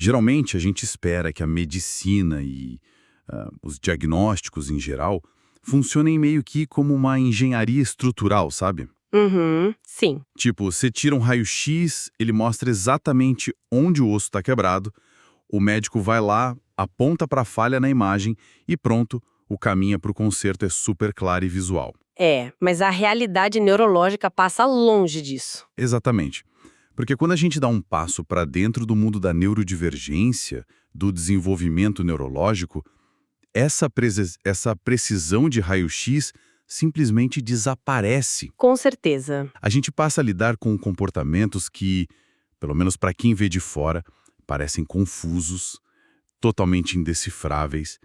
Geralmente, a gente espera que a medicina e os diagnósticos em geral funcionem meio que como uma engenharia estrutural, sabe? Uhum, sim. Tipo, você tira um raio-x, ele mostra exatamente onde o osso está quebrado, o médico vai lá, aponta para a falha na imagem e pronto, o caminho para o conserto é super claro e visual. É, mas a realidade neurológica passa longe disso. Exatamente. Porque quando a gente dá um passo para dentro do mundo da neurodivergência, do desenvolvimento neurológico, essa precisão de raio-x simplesmente desaparece. Com certeza. A gente passa a lidar com comportamentos que, pelo menos para quem vê de fora, parecem confusos, totalmente indecifráveis.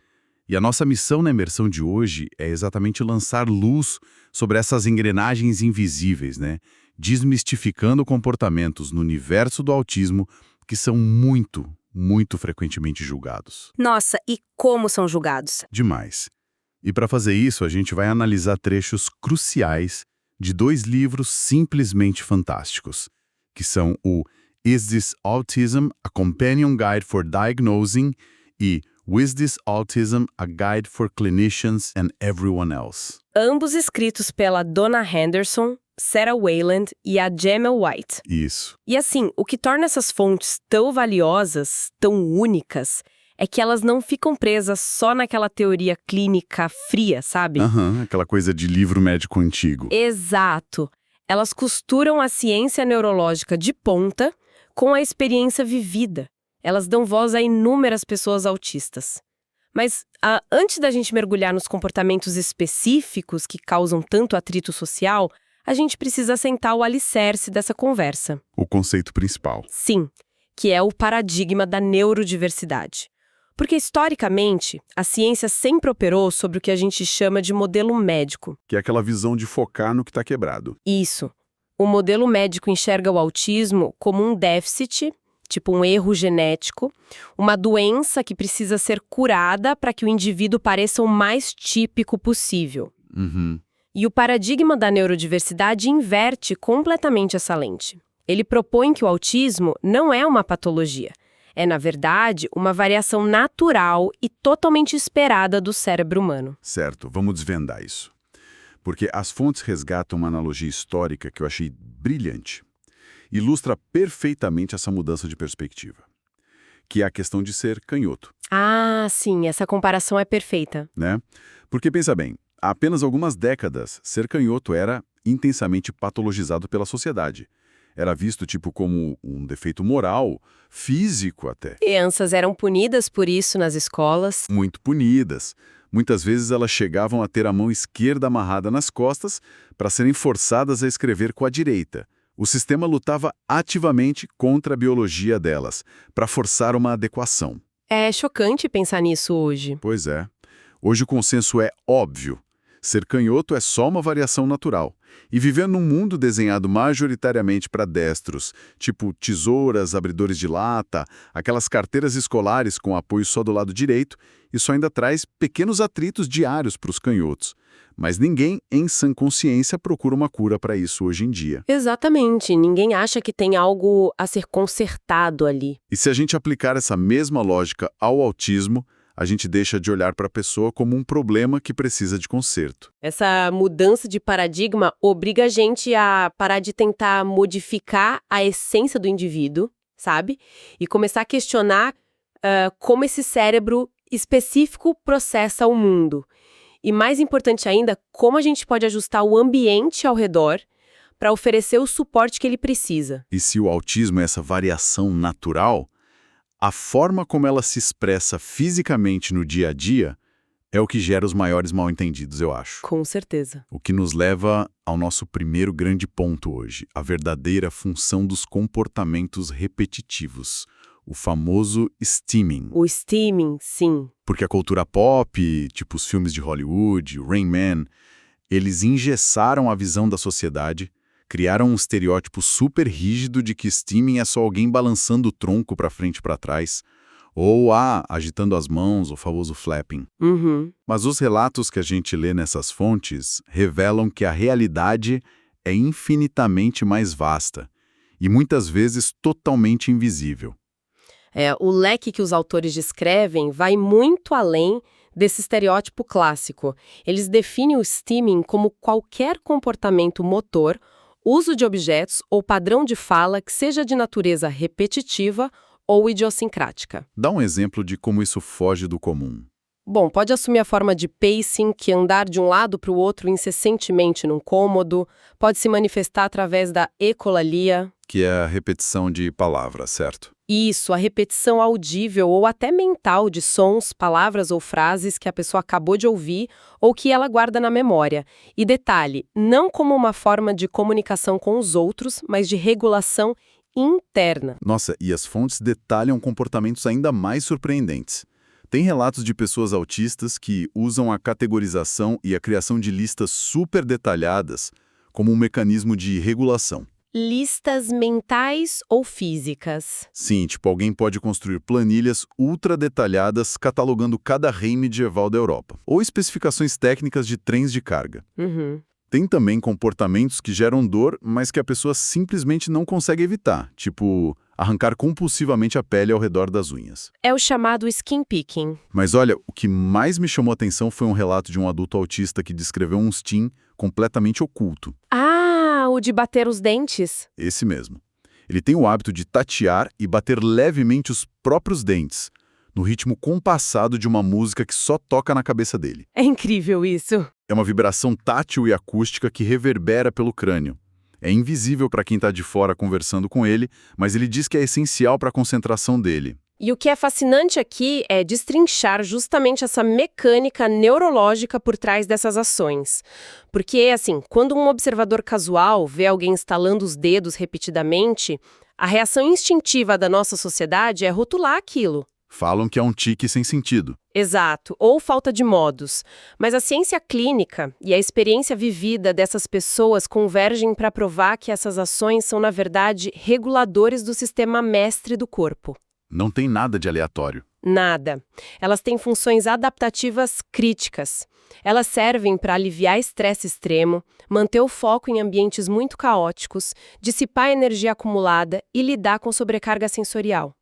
E a nossa missão na imersão de hoje é exatamente lançar luz sobre essas engrenagens invisíveis, né? Desmistificando comportamentos no universo do autismo que são muito, muito frequentemente julgados. Nossa, e como são julgados? Demais. E para fazer isso, a gente vai analisar trechos cruciais de 2 livros simplesmente fantásticos, que são o Is This Autism? A Companion Guide for Diagnosing e With This Autism? A Guide for Clinicians and Everyone Else. Ambos escritos pela Donna Henderson, Sarah Wayland e a Gemma White. Isso. E assim, o que torna essas fontes tão valiosas, tão únicas, é que elas não ficam presas só naquela teoria clínica fria, sabe? Aquela coisa de livro médico antigo. Exato. Elas costuram a ciência neurológica de ponta com a experiência vivida. Elas dão voz a inúmeras pessoas autistas. Mas antes da gente mergulhar nos comportamentos específicos que causam tanto atrito social, a gente precisa assentar o alicerce dessa conversa. O conceito principal. Sim, que é o paradigma da neurodiversidade. Porque, historicamente, a ciência sempre operou sobre o que a gente chama de modelo médico. Que é aquela visão de focar no que está quebrado. Isso. O modelo médico enxerga o autismo como um déficit, tipo um erro genético, uma doença que precisa ser curada para que o indivíduo pareça o mais típico possível. E o paradigma da neurodiversidade inverte completamente essa lente. Ele propõe que o autismo não é uma patologia. É, na verdade, uma variação natural e totalmente esperada do cérebro humano. Certo, vamos desvendar isso. Porque as fontes resgatam uma analogia histórica que eu achei brilhante. Ilustra perfeitamente essa mudança de perspectiva, que é a questão de ser canhoto. Ah, sim, essa comparação é perfeita. Né? Porque, pensa bem, há apenas algumas décadas, ser canhoto era intensamente patologizado pela sociedade. Era visto tipo como um defeito moral, físico até. Crianças eram punidas por isso nas escolas. Muito punidas. Muitas vezes elas chegavam a ter a mão esquerda amarrada nas costas para serem forçadas a escrever com a direita. O sistema lutava ativamente contra a biologia delas, para forçar uma adequação. É chocante pensar nisso hoje. Pois é. Hoje o consenso é óbvio. Ser canhoto é só uma variação natural. E viver num mundo desenhado majoritariamente para destros, tipo tesouras, abridores de lata, aquelas carteiras escolares com apoio só do lado direito, isso ainda traz pequenos atritos diários para os canhotos. Mas ninguém, em sã consciência, procura uma cura para isso hoje em dia. Exatamente. Ninguém acha que tem algo a ser consertado ali. E se a gente aplicar essa mesma lógica ao autismo, a gente deixa de olhar para a pessoa como um problema que precisa de conserto. Essa mudança de paradigma obriga a gente a parar de tentar modificar a essência do indivíduo, sabe? E começar a questionar como esse cérebro específico processa o mundo. E mais importante ainda, como a gente pode ajustar o ambiente ao redor para oferecer o suporte que ele precisa. E se o autismo é essa variação natural, a forma como ela se expressa fisicamente no dia a dia é o que gera os maiores mal-entendidos, eu acho. Com certeza. O que nos leva ao nosso primeiro grande ponto hoje, a verdadeira função dos comportamentos repetitivos, o famoso steaming. O steaming, sim. Porque a cultura pop, tipo os filmes de Hollywood, Rain Man, eles engessaram a visão da sociedade, criaram um estereótipo super rígido de que steaming é só alguém balançando o tronco para frente e para trás, ou agitando as mãos, o famoso flapping. Mas os relatos que a gente lê nessas fontes revelam que a realidade é infinitamente mais vasta e muitas vezes totalmente invisível. O leque que os autores descrevem vai muito além desse estereótipo clássico. Eles definem o stimming como qualquer comportamento motor, uso de objetos ou padrão de fala que seja de natureza repetitiva ou idiosincrática. Dá um exemplo de como isso foge do comum. Bom, pode assumir a forma de pacing, que é andar de um lado para o outro incessantemente num cômodo, pode se manifestar através da ecolalia. Que é a repetição de palavras, certo? Isso, a repetição audível ou até mental de sons, palavras ou frases que a pessoa acabou de ouvir ou que ela guarda na memória. E detalhe, não como uma forma de comunicação com os outros, mas de regulação interna. Nossa, e as fontes detalham comportamentos ainda mais surpreendentes. Tem relatos de pessoas autistas que usam a categorização e a criação de listas super detalhadas como um mecanismo de regulação. Listas mentais ou físicas? Sim, tipo, alguém pode construir planilhas ultra detalhadas catalogando cada rei medieval da Europa, ou especificações técnicas de trens de carga. Tem também comportamentos que geram dor, mas que a pessoa simplesmente não consegue evitar, tipo arrancar compulsivamente a pele ao redor das unhas. É o chamado skin picking. Mas olha, o que mais me chamou a atenção foi um relato de um adulto autista que descreveu um STEAM completamente oculto. Ah, o de bater os dentes. Esse mesmo. Ele tem o hábito de tatear e bater levemente os próprios dentes, no ritmo compassado de uma música que só toca na cabeça dele. É incrível isso. É uma vibração tátil e acústica que reverbera pelo crânio. É invisível para quem está de fora conversando com ele, mas ele diz que é essencial para a concentração dele. E o que é fascinante aqui é destrinchar justamente essa mecânica neurológica por trás dessas ações. Porque, assim, quando um observador casual vê alguém estalando os dedos repetidamente, a reação instintiva da nossa sociedade é rotular aquilo. Falam que é um tique sem sentido. Exato, ou falta de modos. Mas a ciência clínica e a experiência vivida dessas pessoas convergem para provar que essas ações são, na verdade, reguladores do sistema mestre do corpo. Não tem nada de aleatório. Nada. Elas têm funções adaptativas críticas. Elas servem para aliviar estresse extremo, manter o foco em ambientes muito caóticos, dissipar a energia acumulada e lidar com sobrecarga sensorial.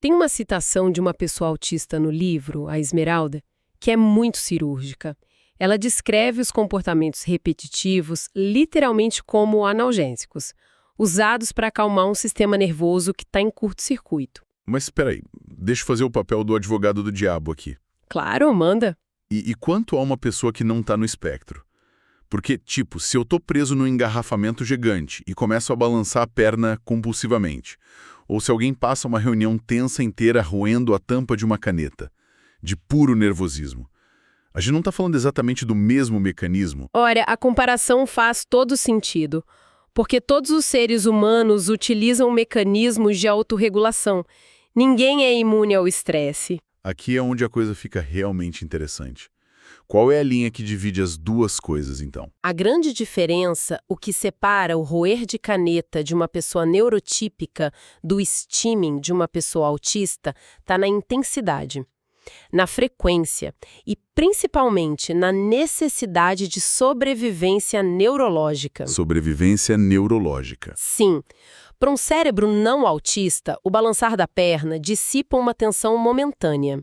Tem uma citação de uma pessoa autista no livro, a Esmeralda, que é muito cirúrgica. Ela descreve os comportamentos repetitivos literalmente como analgésicos, usados para acalmar um sistema nervoso que está em curto-circuito. Mas espera aí, deixa eu fazer o papel do advogado do diabo aqui. Claro, manda. E quanto a uma pessoa que não está no espectro? Porque, tipo, se eu tô preso num engarrafamento gigante e começo a balançar a perna compulsivamente, ou se alguém passa uma reunião tensa inteira roendo a tampa de uma caneta, de puro nervosismo, a gente não está falando exatamente do mesmo mecanismo? Olha, a comparação faz todo sentido, porque todos os seres humanos utilizam mecanismos de autorregulação. Ninguém é imune ao estresse. Aqui é onde a coisa fica realmente interessante. Qual é a linha que divide as duas coisas, então? A grande diferença, o que separa o roer de caneta de uma pessoa neurotípica do stimming de uma pessoa autista, está na intensidade, na frequência e principalmente na necessidade de sobrevivência neurológica. Sobrevivência neurológica. Sim. Para um cérebro não autista, o balançar da perna dissipa uma tensão momentânea.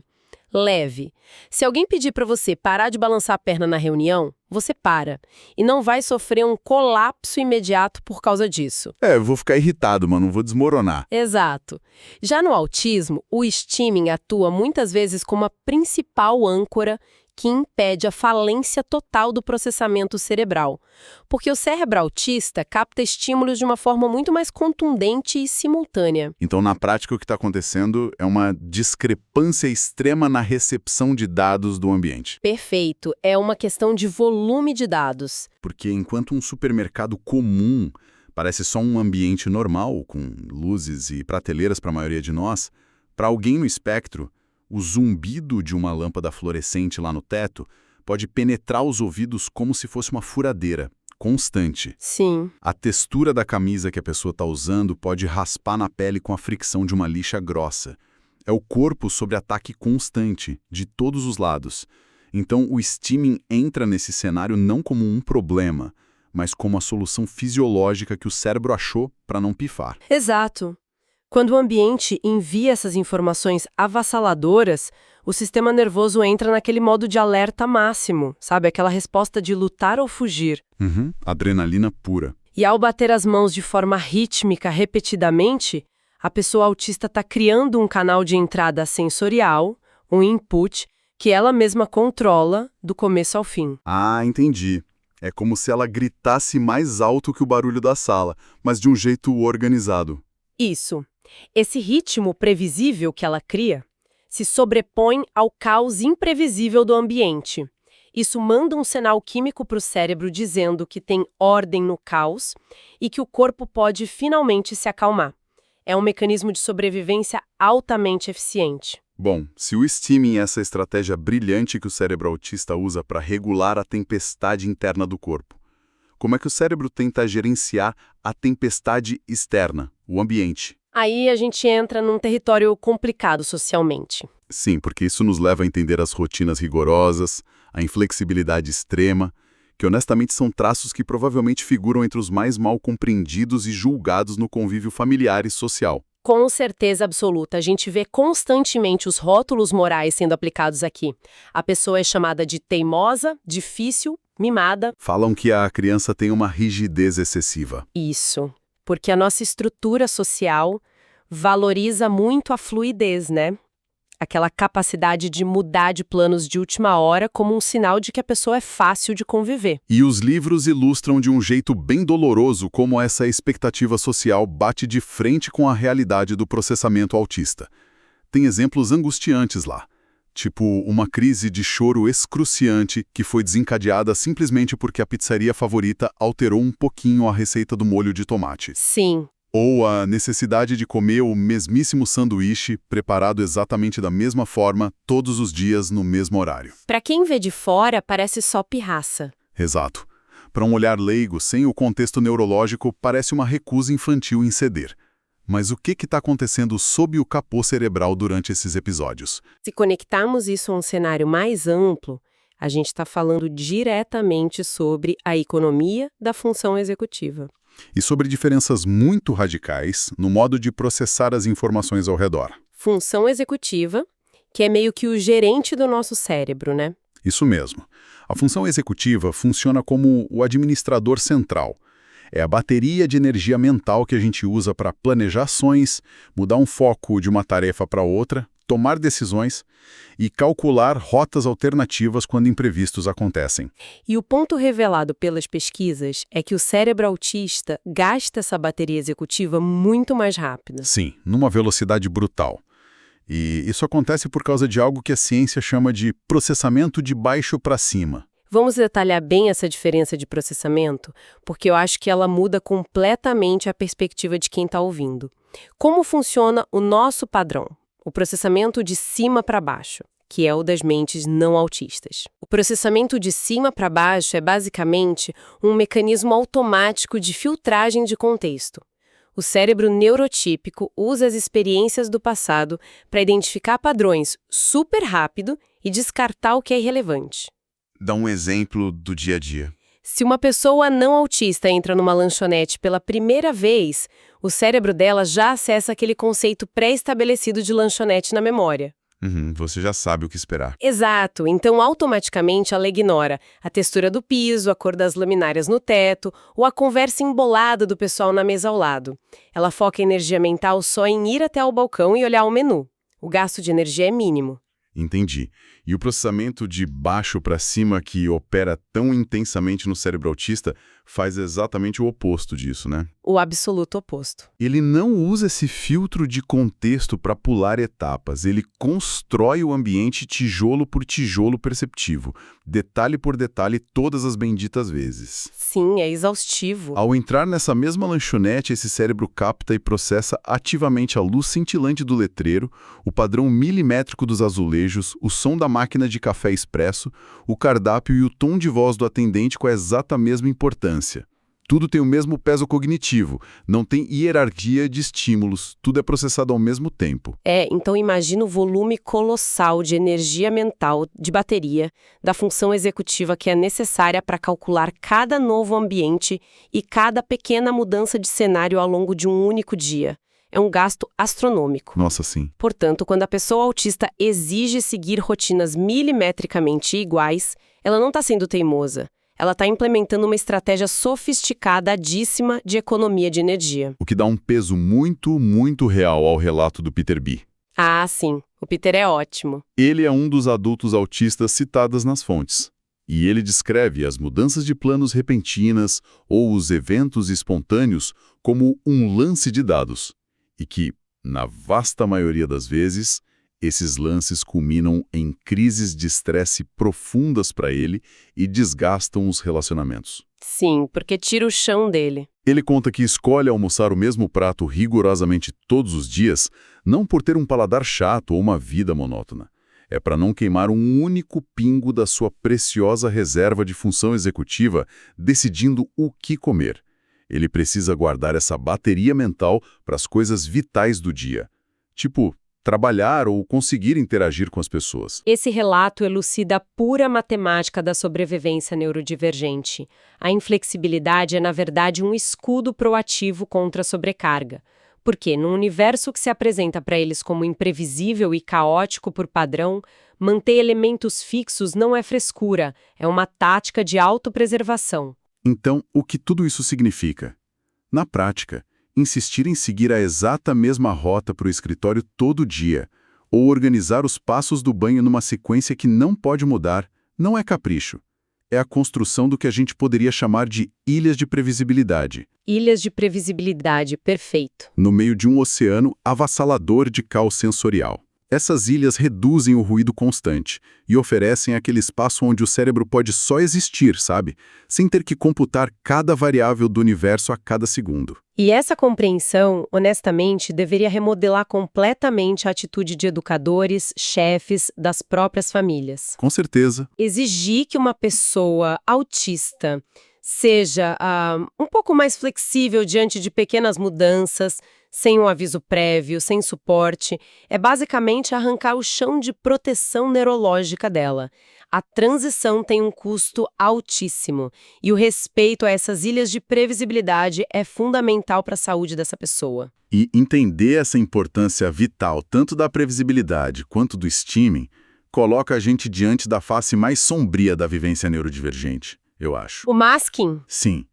Leve. Se alguém pedir para você parar de balançar a perna na reunião, você para. E não vai sofrer um colapso imediato por causa disso. Eu vou ficar irritado, mas não vou desmoronar. Exato. Já no autismo, o stimming atua muitas vezes como a principal âncora que impede a falência total do processamento cerebral. Porque o cérebro autista capta estímulos de uma forma muito mais contundente e simultânea. Então, na prática, o que está acontecendo é uma discrepância extrema na recepção de dados do ambiente. Perfeito. É uma questão de volume de dados. Porque enquanto um supermercado comum parece só um ambiente normal, com luzes e prateleiras para a maioria de nós, para alguém no espectro, o zumbido de uma lâmpada fluorescente lá no teto pode penetrar os ouvidos como se fosse uma furadeira, constante. Sim. A textura da camisa que a pessoa está usando pode raspar na pele com a fricção de uma lixa grossa. É o corpo sob ataque constante, de todos os lados. Então, o stimming entra nesse cenário não como um problema, mas como a solução fisiológica que o cérebro achou para não pifar. Exato. Quando o ambiente envia essas informações avassaladoras, o sistema nervoso entra naquele modo de alerta máximo, sabe? Aquela resposta de lutar ou fugir. Adrenalina pura. E ao bater as mãos de forma rítmica repetidamente, a pessoa autista está criando um canal de entrada sensorial, um input, que ela mesma controla do começo ao fim. Ah, entendi. É como se ela gritasse mais alto que o barulho da sala, mas de um jeito organizado. Isso. Esse ritmo previsível que ela cria se sobrepõe ao caos imprevisível do ambiente. Isso manda um sinal químico para o cérebro dizendo que tem ordem no caos e que o corpo pode finalmente se acalmar. É um mecanismo de sobrevivência altamente eficiente. Bom, se o steaming é essa estratégia brilhante que o cérebro autista usa para regular a tempestade interna do corpo, como é que o cérebro tenta gerenciar a tempestade externa, o ambiente? Aí a gente entra num território complicado socialmente. Sim, porque isso nos leva a entender as rotinas rigorosas, a inflexibilidade extrema, que honestamente são traços que provavelmente figuram entre os mais mal compreendidos e julgados no convívio familiar e social. Com certeza absoluta, a gente vê constantemente os rótulos morais sendo aplicados aqui. A pessoa é chamada de teimosa, difícil, mimada. Falam que a criança tem uma rigidez excessiva. Isso, porque a nossa estrutura social valoriza muito a fluidez, né? Aquela capacidade de mudar de planos de última hora como um sinal de que a pessoa é fácil de conviver. E os livros ilustram de um jeito bem doloroso como essa expectativa social bate de frente com a realidade do processamento autista. Tem exemplos angustiantes lá, tipo uma crise de choro excruciante que foi desencadeada simplesmente porque a pizzaria favorita alterou um pouquinho a receita do molho de tomate. Sim. Ou a necessidade de comer o mesmíssimo sanduíche, preparado exatamente da mesma forma, todos os dias, no mesmo horário. Para quem vê de fora, parece só pirraça. Exato. Para um olhar leigo, sem o contexto neurológico, parece uma recusa infantil em ceder. Mas o que está acontecendo sob o capô cerebral durante esses episódios? Se conectarmos isso a um cenário mais amplo, a gente está falando diretamente sobre a economia da função executiva. E sobre diferenças muito radicais no modo de processar as informações ao redor. Função executiva, que é meio que o gerente do nosso cérebro, né? Isso mesmo. A função executiva funciona como o administrador central. É a bateria de energia mental que a gente usa para planejar ações, mudar um foco de uma tarefa para outra, tomar decisões e calcular rotas alternativas quando imprevistos acontecem. E o ponto revelado pelas pesquisas é que o cérebro autista gasta essa bateria executiva muito mais rápida. Sim, numa velocidade brutal. E isso acontece por causa de algo que a ciência chama de processamento de baixo para cima. Vamos detalhar bem essa diferença de processamento, porque eu acho que ela muda completamente a perspectiva de quem está ouvindo. Como funciona o nosso padrão? O processamento de cima para baixo, que é o das mentes não autistas. O processamento de cima para baixo é basicamente um mecanismo automático de filtragem de contexto. O cérebro neurotípico usa as experiências do passado para identificar padrões super rápido e descartar o que é irrelevante. Dá um exemplo do dia a dia. Se uma pessoa não autista entra numa lanchonete pela primeira vez, o cérebro dela já acessa aquele conceito pré-estabelecido de lanchonete na memória. Você já sabe o que esperar. Exato, então automaticamente ela ignora a textura do piso, a cor das luminárias no teto ou a conversa embolada do pessoal na mesa ao lado. Ela foca a energia mental só em ir até o balcão e olhar o menu. O gasto de energia é mínimo. Entendi. E o processamento de baixo para cima que opera tão intensamente no cérebro autista faz exatamente o oposto disso, né? O absoluto oposto. Ele não usa esse filtro de contexto para pular etapas, ele constrói o ambiente tijolo por tijolo perceptivo, detalhe por detalhe todas as benditas vezes. Sim, é exaustivo. Ao entrar nessa mesma lanchonete, esse cérebro capta e processa ativamente a luz cintilante do letreiro, o padrão milimétrico dos azulejos, o som da máquina de café expresso, o cardápio e o tom de voz do atendente com a exata mesma importância. Tudo tem o mesmo peso cognitivo, não tem hierarquia de estímulos, tudo é processado ao mesmo tempo. Então imagina o volume colossal de energia mental, de bateria, da função executiva que é necessária para calcular cada novo ambiente e cada pequena mudança de cenário ao longo de um único dia. é um gasto astronômico. Nossa, sim. Portanto, quando a pessoa autista exige seguir rotinas milimetricamente iguais, ela não está sendo teimosa. Ela está implementando uma estratégia sofisticadíssima de economia de energia. O que dá um peso muito, muito real ao relato do Peter B. Ah, sim. O Peter é ótimo. Ele é um dos adultos autistas citados nas fontes. E ele descreve as mudanças de planos repentinas ou os eventos espontâneos como um lance de dados. E que, na vasta maioria das vezes, esses lances culminam em crises de estresse profundas para ele e desgastam os relacionamentos. Sim, porque tira o chão dele. Ele conta que escolhe almoçar o mesmo prato rigorosamente todos os dias, não por ter um paladar chato ou uma vida monótona. É para não queimar um único pingo da sua preciosa reserva de função executiva decidindo o que comer. Ele precisa guardar essa bateria mental para as coisas vitais do dia. Tipo, trabalhar ou conseguir interagir com as pessoas. Esse relato elucida a pura matemática da sobrevivência neurodivergente. A inflexibilidade é, na verdade, um escudo proativo contra a sobrecarga. Porque, num universo que se apresenta para eles como imprevisível e caótico por padrão, manter elementos fixos não é frescura, é uma tática de autopreservação. Então, o que tudo isso significa? Na prática, insistir em seguir a exata mesma rota para o escritório todo dia, ou organizar os passos do banho numa sequência que não pode mudar, não é capricho. É a construção do que a gente poderia chamar de ilhas de previsibilidade. Ilhas de previsibilidade, perfeito. No meio de um oceano avassalador de caos sensorial. Essas ilhas reduzem o ruído constante e oferecem aquele espaço onde o cérebro pode só existir, sabe? Sem ter que computar cada variável do universo a cada segundo. E essa compreensão, honestamente, deveria remodelar completamente a atitude de educadores, chefes, das próprias famílias. Com certeza. Exigir que uma pessoa autista seja um pouco mais flexível diante de pequenas mudanças, sem um aviso prévio, sem suporte, é basicamente arrancar o chão de proteção neurológica dela. A transição tem um custo altíssimo e o respeito a essas ilhas de previsibilidade é fundamental para a saúde dessa pessoa. E entender essa importância vital tanto da previsibilidade quanto do steaming coloca a gente diante da face mais sombria da vivência neurodivergente, eu acho. O masking? Sim,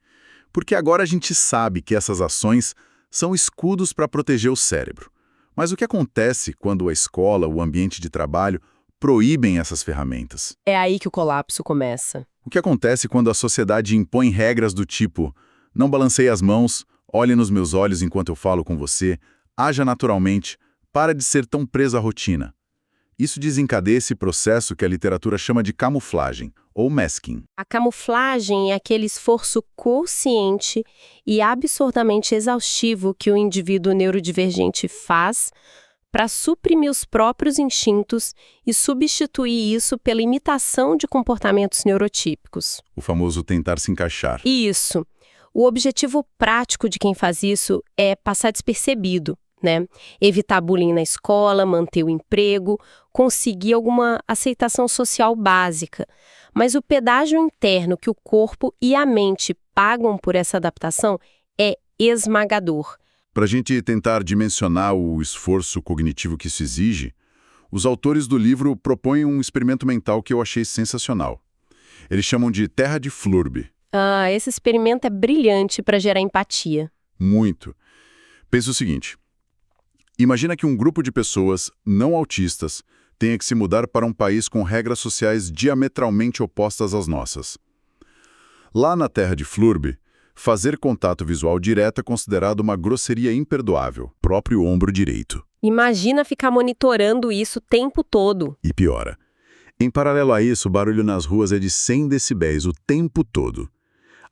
porque agora a gente sabe que essas ações são escudos para proteger o cérebro. Mas o que acontece quando a escola, o ambiente de trabalho, proíbem essas ferramentas? É aí que o colapso começa. O que acontece quando a sociedade impõe regras do tipo: não balanceie as mãos, olhe nos meus olhos enquanto eu falo com você, haja naturalmente, para de ser tão preso à rotina? Isso desencadeia esse processo que a literatura chama de camuflagem, ou masking. A camuflagem é aquele esforço consciente e absurdamente exaustivo que o indivíduo neurodivergente faz para suprimir os próprios instintos e substituir isso pela imitação de comportamentos neurotípicos. O famoso tentar se encaixar. Isso. O objetivo prático de quem faz isso é passar despercebido, né? Evitar bullying na escola, manter o emprego, conseguir alguma aceitação social básica. Mas o pedágio interno que o corpo e a mente pagam por essa adaptação é esmagador. Para a gente tentar dimensionar o esforço cognitivo que isso exige, os autores do livro propõem um experimento mental que eu achei sensacional. Eles chamam de Terra de Flurby. Esse experimento é brilhante para gerar empatia. Muito. Pensa o seguinte: imagina que um grupo de pessoas não autistas tenha que se mudar para um país com regras sociais diametralmente opostas às nossas. Lá na Terra de Flurby, fazer contato visual direto é considerado uma grosseria imperdoável, próprio ombro direito. Imagina ficar monitorando isso o tempo todo. E piora. Em paralelo a isso, o barulho nas ruas é de 100 decibéis o tempo todo.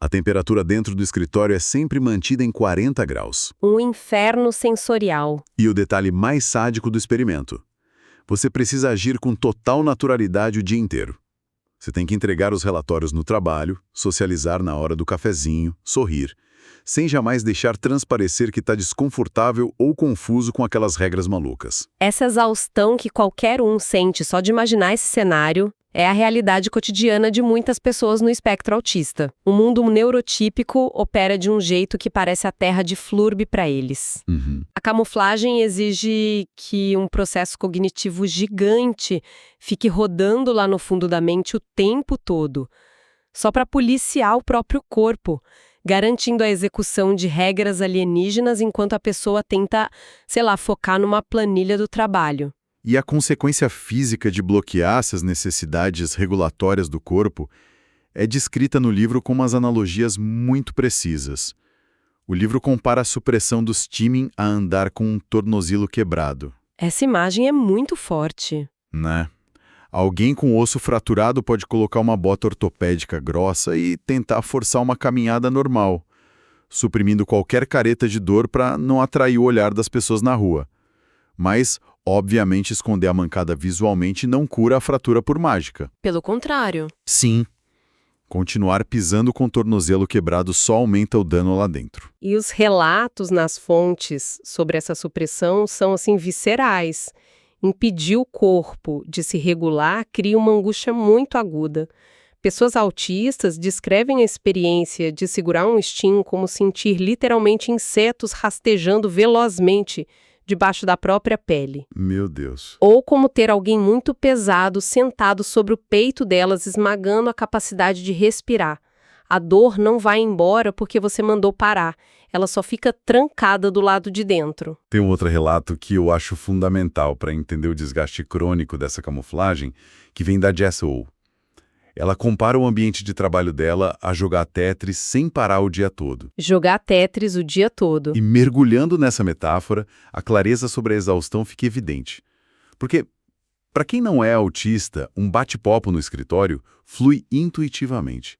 A temperatura dentro do escritório é sempre mantida em 40 graus. Um inferno sensorial. E o detalhe mais sádico do experimento: você precisa agir com total naturalidade o dia inteiro. Você tem que entregar os relatórios no trabalho, socializar na hora do cafezinho, sorrir, sem jamais deixar transparecer que está desconfortável ou confuso com aquelas regras malucas. Essa exaustão que qualquer um sente só de imaginar esse cenário É a realidade cotidiana de muitas pessoas no espectro autista. O mundo neurotípico opera de um jeito que parece a terra de flúrbe para eles. A camuflagem exige que um processo cognitivo gigante fique rodando lá no fundo da mente o tempo todo, só para policiar o próprio corpo, garantindo a execução de regras alienígenas enquanto a pessoa tenta, sei lá, focar numa planilha do trabalho. E a consequência física de bloquear essas necessidades regulatórias do corpo é descrita no livro com umas analogias muito precisas. O livro compara a supressão dos Timin a andar com um tornozelo quebrado. Essa imagem é muito forte. Né? Alguém com osso fraturado pode colocar uma bota ortopédica grossa e tentar forçar uma caminhada normal, suprimindo qualquer careta de dor para não atrair o olhar das pessoas na rua. Mas, obviamente, esconder a mancada visualmente não cura a fratura por mágica. Pelo contrário. Sim. Continuar pisando com o tornozelo quebrado só aumenta o dano lá dentro. E os relatos nas fontes sobre essa supressão são, assim, viscerais. Impedir o corpo de se regular cria uma angústia muito aguda. Pessoas autistas descrevem a experiência de segurar um instinto como sentir literalmente insetos rastejando velozmente debaixo da própria pele. Meu Deus. Ou como ter alguém muito pesado sentado sobre o peito delas, esmagando a capacidade de respirar. A dor não vai embora porque você mandou parar. Ela só fica trancada do lado de dentro. Tem um outro relato que eu acho fundamental para entender o desgaste crônico dessa camuflagem, que vem da Jess O. Ela compara o ambiente de trabalho dela a jogar Tetris sem parar o dia todo. Jogar Tetris o dia todo. E mergulhando nessa metáfora, a clareza sobre a exaustão fica evidente. Porque, para quem não é autista, um bate-papo no escritório flui intuitivamente.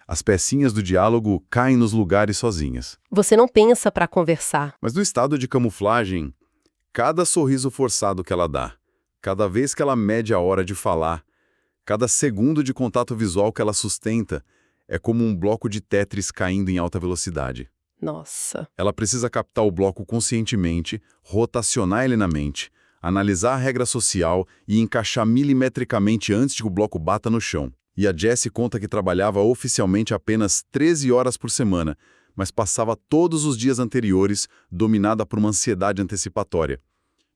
As pecinhas do diálogo caem nos lugares sozinhas. Você não pensa para conversar. Mas no estado de camuflagem, cada sorriso forçado que ela dá, cada vez que ela mede a hora de falar, cada segundo de contato visual que ela sustenta, é como um bloco de Tetris caindo em alta velocidade. Nossa. Ela precisa captar o bloco conscientemente, rotacionar ele na mente, analisar a regra social e encaixar milimetricamente antes que o bloco bata no chão. E a Jessie conta que trabalhava oficialmente apenas 13 horas por semana, mas passava todos os dias anteriores dominada por uma ansiedade antecipatória.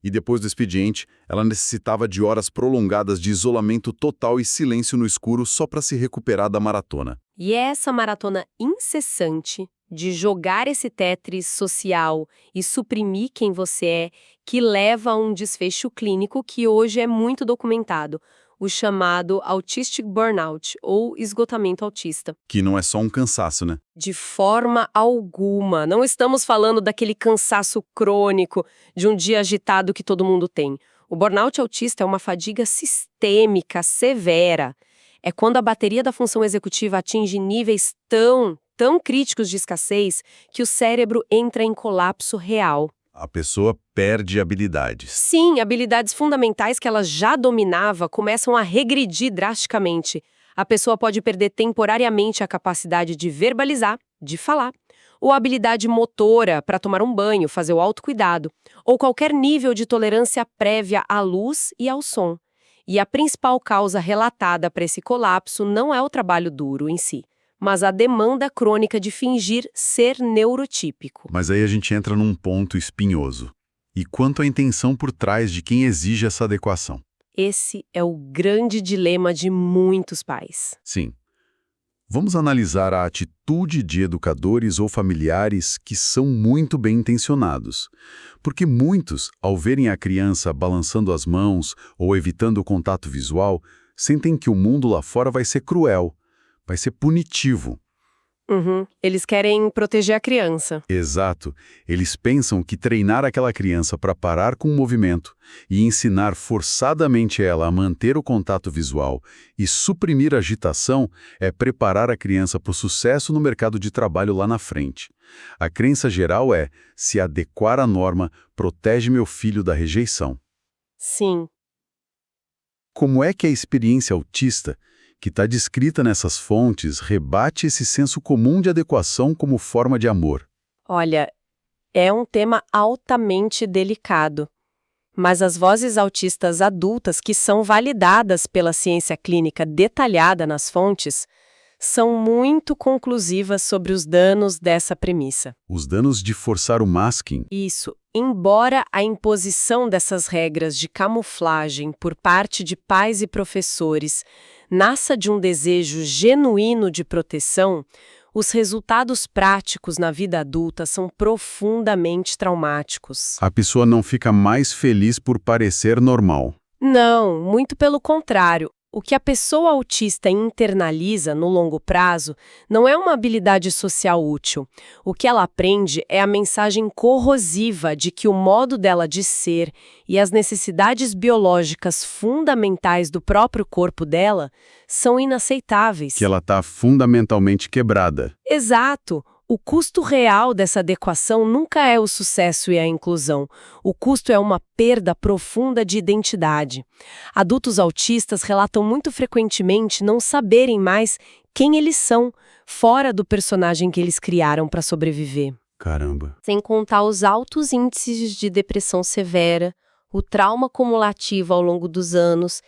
E depois do expediente, ela necessitava de horas prolongadas de isolamento total e silêncio no escuro só para se recuperar da maratona. E é essa maratona incessante de jogar esse Tetris social e suprimir quem você é que leva a um desfecho clínico que hoje é muito documentado, o chamado Autistic Burnout, ou esgotamento autista. Que não é só um cansaço, né? De forma alguma. Não estamos falando daquele cansaço crônico de um dia agitado que todo mundo tem. O burnout autista é uma fadiga sistêmica, severa. É quando a bateria da função executiva atinge níveis tão críticos de escassez que o cérebro entra em colapso real. A pessoa perde habilidades. Sim, habilidades fundamentais que ela já dominava começam a regredir drasticamente. A pessoa pode perder temporariamente a capacidade de verbalizar, de falar, ou a habilidade motora para tomar um banho, fazer o autocuidado, ou qualquer nível de tolerância prévia à luz e ao som. E a principal causa relatada para esse colapso não é o trabalho duro em si, mas a demanda crônica de fingir ser neurotípico. Mas aí a gente entra num ponto espinhoso. E quanto à intenção por trás de quem exige essa adequação? Esse é o grande dilema de muitos pais. Sim. Vamos analisar a atitude de educadores ou familiares que são muito bem intencionados. Porque muitos, ao verem a criança balançando as mãos ou evitando o contato visual, sentem que o mundo lá fora vai ser cruel, vai ser punitivo. Eles querem proteger a criança. Exato. Eles pensam que treinar aquela criança para parar com o movimento e ensinar forçadamente ela a manter o contato visual e suprimir a agitação é preparar a criança para o sucesso no mercado de trabalho lá na frente. A crença geral é: se adequar à norma, protege meu filho da rejeição. Sim. Como é que a experiência autista, que está descrita nessas fontes, rebate esse senso comum de adequação como forma de amor? Olha, é um tema altamente delicado. Mas as vozes autistas adultas, que são validadas pela ciência clínica detalhada nas fontes, são muito conclusivas sobre os danos dessa premissa. Os danos de forçar o masking. Isso. Embora a imposição dessas regras de camuflagem por parte de pais e professores nasça de um desejo genuíno de proteção, os resultados práticos na vida adulta são profundamente traumáticos. A pessoa não fica mais feliz por parecer normal. Não, muito pelo contrário. O que a pessoa autista internaliza no longo prazo não é uma habilidade social útil. O que ela aprende é a mensagem corrosiva de que o modo dela de ser e as necessidades biológicas fundamentais do próprio corpo dela são inaceitáveis. Que ela está fundamentalmente quebrada. Exato. O custo real dessa adequação nunca é o sucesso e a inclusão. O custo é uma perda profunda de identidade. Adultos autistas relatam muito frequentemente não saberem mais quem eles são, fora do personagem que eles criaram para sobreviver. Caramba. Sem contar os altos índices de depressão severa, o trauma acumulativo ao longo dos anos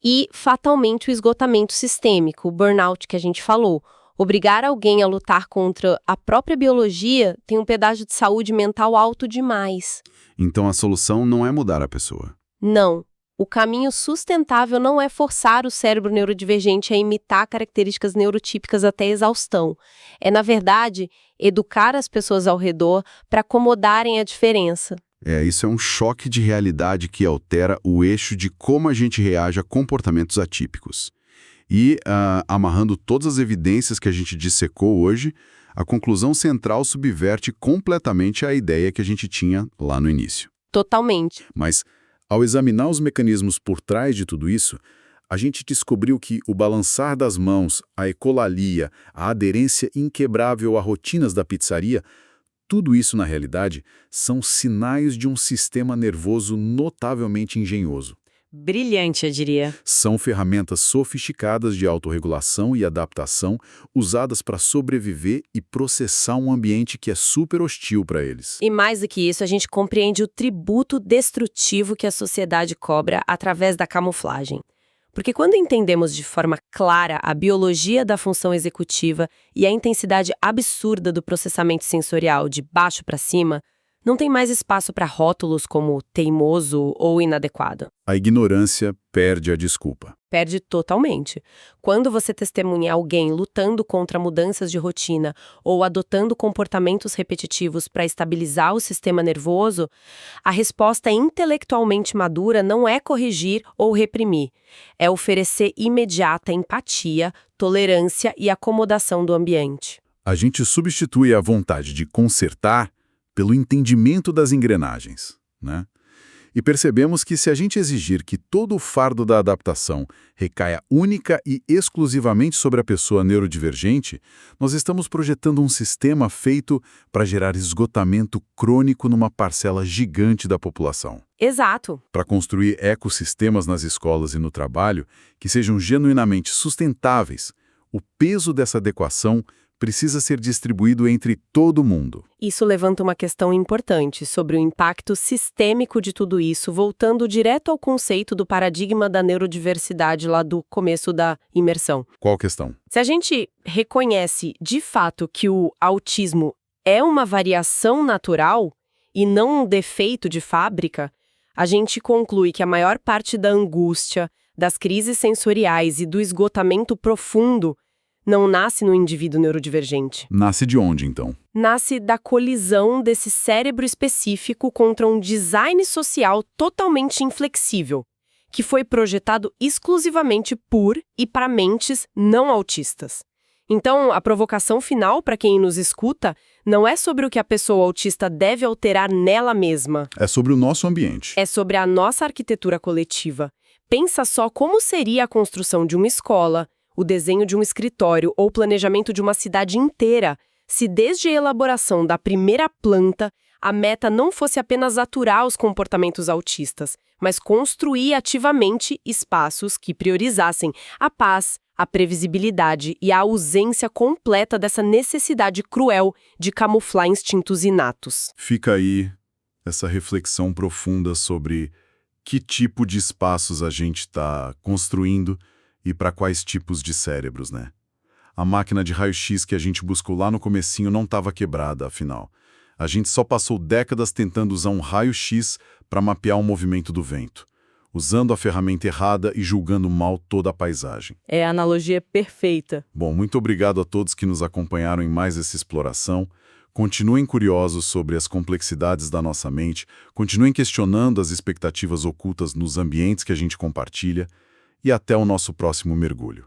e, fatalmente, o esgotamento sistêmico, o burnout que a gente falou. Obrigar alguém a lutar contra a própria biologia tem um pedágio de saúde mental alto demais. Então a solução não é mudar a pessoa. Não. O caminho sustentável não é forçar o cérebro neurodivergente a imitar características neurotípicas até exaustão. É, na verdade, educar as pessoas ao redor para acomodarem a diferença. Isso é um choque de realidade que altera o eixo de como a gente reage a comportamentos atípicos. E, amarrando todas as evidências que a gente dissecou hoje, a conclusão central subverte completamente a ideia que a gente tinha lá no início. Totalmente. Mas, ao examinar os mecanismos por trás de tudo isso, a gente descobriu que o balançar das mãos, a ecolalia, a aderência inquebrável a rotinas da pizzaria, tudo isso, na realidade, são sinais de um sistema nervoso notavelmente engenhoso. Brilhante, eu diria. São ferramentas sofisticadas de autorregulação e adaptação usadas para sobreviver e processar um ambiente que é super hostil para eles. E mais do que isso, a gente compreende o tributo destrutivo que a sociedade cobra através da camuflagem. Porque quando entendemos de forma clara a biologia da função executiva e a intensidade absurda do processamento sensorial de baixo para cima, não tem mais espaço para rótulos como teimoso ou inadequado. A ignorância perde a desculpa. Perde totalmente. Quando você testemunha alguém lutando contra mudanças de rotina ou adotando comportamentos repetitivos para estabilizar o sistema nervoso, a resposta intelectualmente madura não é corrigir ou reprimir. É oferecer imediata empatia, tolerância e acomodação do ambiente. A gente substitui a vontade de consertar pelo entendimento das engrenagens, né? E percebemos que se a gente exigir que todo o fardo da adaptação recaia única e exclusivamente sobre a pessoa neurodivergente, nós estamos projetando um sistema feito para gerar esgotamento crônico numa parcela gigante da população. Exato. Para construir ecossistemas nas escolas e no trabalho que sejam genuinamente sustentáveis, o peso dessa adequação precisa ser distribuído entre todo mundo. Isso levanta uma questão importante sobre o impacto sistêmico de tudo isso, voltando direto ao conceito do paradigma da neurodiversidade lá do começo da imersão. Qual questão? Se a gente reconhece de fato que o autismo é uma variação natural e não um defeito de fábrica, a gente conclui que a maior parte da angústia, das crises sensoriais e do esgotamento profundo não nasce no indivíduo neurodivergente. Nasce de onde, então? Nasce da colisão desse cérebro específico contra um design social totalmente inflexível, que foi projetado exclusivamente por e para mentes não autistas. Então, a provocação final para quem nos escuta não é sobre o que a pessoa autista deve alterar nela mesma. É sobre o nosso ambiente. É sobre a nossa arquitetura coletiva. Pensa só como seria a construção de uma escola, o desenho de um escritório ou o planejamento de uma cidade inteira, se desde a elaboração da primeira planta, a meta não fosse apenas aturar os comportamentos autistas, mas construir ativamente espaços que priorizassem a paz, a previsibilidade e a ausência completa dessa necessidade cruel de camuflar instintos inatos. Fica aí essa reflexão profunda sobre que tipo de espaços a gente está construindo e para quais tipos de cérebros, né? A máquina de raio-x que a gente buscou lá no comecinho não estava quebrada, afinal. A gente só passou décadas tentando usar um raio-x para mapear o movimento do vento, usando a ferramenta errada e julgando mal toda a paisagem. É a analogia perfeita. Bom, muito obrigado a todos que nos acompanharam em mais essa exploração. Continuem curiosos sobre as complexidades da nossa mente, continuem questionando as expectativas ocultas nos ambientes que a gente compartilha e até o nosso próximo mergulho.